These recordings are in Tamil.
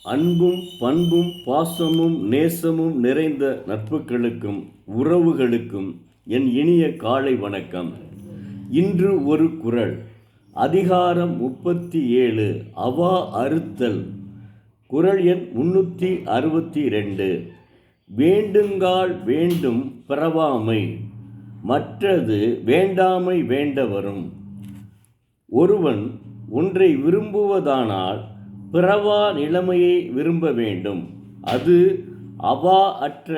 அன்பும் பண்பும் பாசமும் நேசமும் நிறைந்த நட்புகளுக்கும் உறவுகளுக்கும் என் இனிய காலை வணக்கம். இன்று ஒரு குறள். அதிகாரம் 37, அவா அறுத்தல். குறள் எண் 362. வேண்டுங்கால் வேண்டும் பிறவாமை, மற்றது வேண்டாமை வேண்ட வரும். ஒருவன் ஒன்றை விரும்புவதானால் பிறவா நிலைமையை விரும்ப வேண்டும். அது அவா அற்ற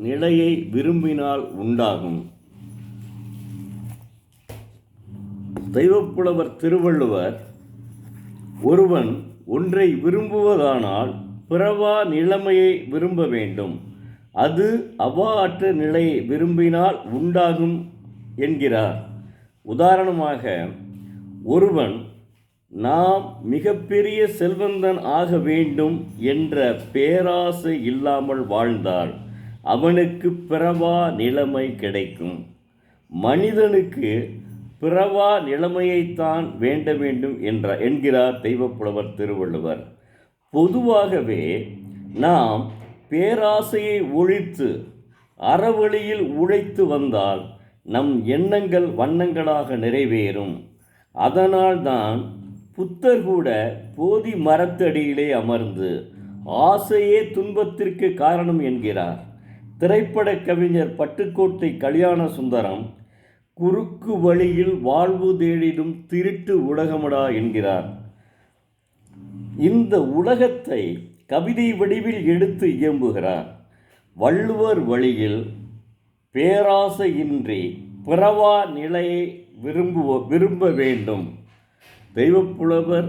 நிலையை விரும்பினால் உண்டாகும். தெய்வப்புலவர் திருவள்ளுவர், ஒருவன் ஒன்றை விரும்புவதானால் பிறவா நிலைமையை விரும்ப வேண்டும். அது அவா அற்ற நிலையை விரும்பினால் உண்டாகும் என்கிறார். உதாரணமாக, ஒருவன் நாம் மிகப்பெரிய செல்வந்தன் ஆக வேண்டும் என்ற பேராசை இல்லாமல் வாழ்ந்தால் அவனுக்கு பிறவா நிலைமை கிடைக்கும். மனிதனுக்கு பிறவா நிலைமையைத்தான் வேண்ட வேண்டும் என்கிறார் தெய்வப்புலவர் திருவள்ளுவர். பொதுவாகவே நாம் பேராசையை ஒழித்து அறவழியில் உழைத்து வந்தால் நம் எண்ணங்கள் வண்ணங்களாக நிறைவேறும். அதனால்தான் புத்தர் கூட போதி மரத்தடியிலே அமர்ந்து ஆசையே துன்பத்திற்கு காரணம் என்கிறார். திரைப்பட கவிஞர் பட்டுக்கோட்டை கல்யாண சுந்தரம், குறுக்கு வழியில் வாழ்வு தேடிடும் திருட்டு உலகமடா என்கிறார். இந்த உலகத்தை கவிதை வடிவில் எடுத்து இயம்புகிறார். வள்ளுவர் வழியில் பேராசையின்றி பிறவா நிலையை விரும்ப வேண்டும். தெய்வப்புலவர்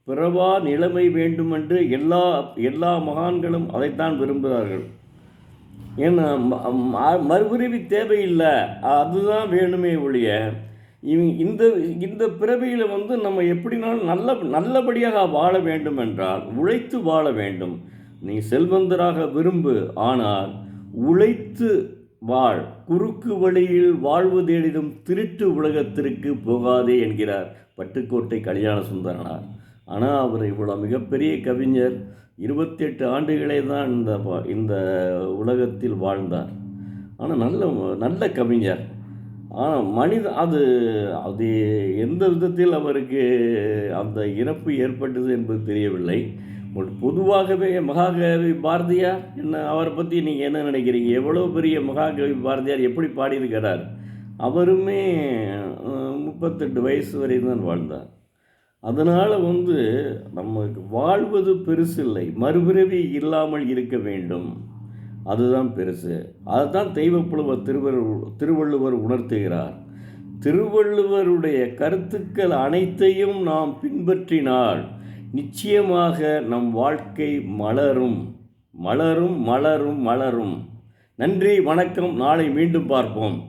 பிறவா நிலைமை வேண்டுமென்று எல்லா மகான்களும் அதைத்தான் விரும்புகிறார்கள். ஏன்னா மறுபிறவி தேவையில்லை, அதுதான் வேணுமே ஒழிய இந்த பிறவியில் நம்ம எப்படினாலும் நல்லபடியாக வாழ வேண்டும் என்றால் உழைத்து வாழ வேண்டும். நீ செல்வந்தராக விரும்பு, ஆனால் உழைத்து வாழ். குறுக்கு வழியில் வாழ்வு தேடிடும் திருட்டு உலகத்திற்கு போகாதே என்கிறார் பட்டுக்கோட்டை கல்யாண சுந்தரனார். ஆனால் அவர் இவ்வளோ மிகப்பெரிய கவிஞர், 28 ஆண்டுகளே தான் இந்த உலகத்தில் வாழ்ந்தார். ஆனால் நல்ல கவிஞர். ஆனால் அது எந்த விதத்தில் அவருக்கு அந்த இறப்பு ஏற்பட்டது என்பது தெரியவில்லை. பொதுவாகவே மகாகவி பாரதியார் அவரை பற்றி நீங்கள் என்ன நினைக்கிறீங்க? எவ்வளோ பெரிய மகாகவி பாரதியார் எப்படி பாடியிருக்கிறார்? அவருமே 38 வயசு வரை தான் வாழ்ந்தார். அதனால் நமக்கு வாழ்வது பெருசு இல்லை, மறுபிறவி இல்லாமல் இருக்க வேண்டும், அதுதான் பெருசு. அதுதான் தெய்வப்புலவர் திருவள்ளுவர் உணர்த்துகிறார். திருவள்ளுவருடைய கருத்துக்கள் அனைத்தையும் நாம் பின்பற்றினால் நிச்சயமாக நம் வாழ்க்கை மலரும் மலரும் மலரும் மலரும். நன்றி, வணக்கம். நாளை மீண்டும் பார்ப்போம்.